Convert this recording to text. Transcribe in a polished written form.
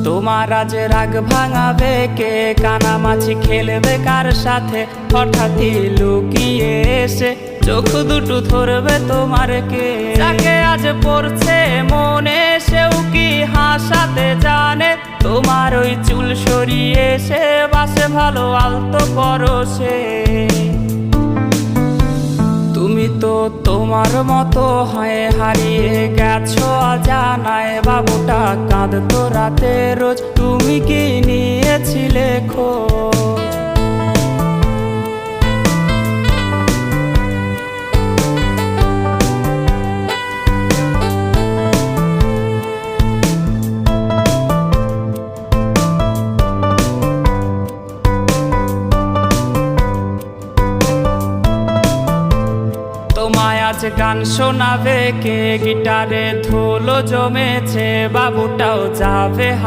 তোমার আজ রাগ ভাঙাবে কে? কানামাছি খেলবে কার সাথে? হঠাৎই লুকিয়ে এসে চোখ দুটো ধরবে তোমার কে? যাকে আজ পড়ছে মনে সেও কি হাসাতে জানে? তোমার ওই চুল সরিয়ে সে বাসে ভালো আলতো পরশে। তুমি তো তোমার মতো হয়ে হারিয়ে গেছো অজানায়। বাবুটা কাঁদতো রাতে রোজ, তুমি কি নিয়েছিলে খোঁজ? তোমায় আজ গান শোনাবে কে? গিটারে ধুলো জমেছে, বাবুটাও যাবে।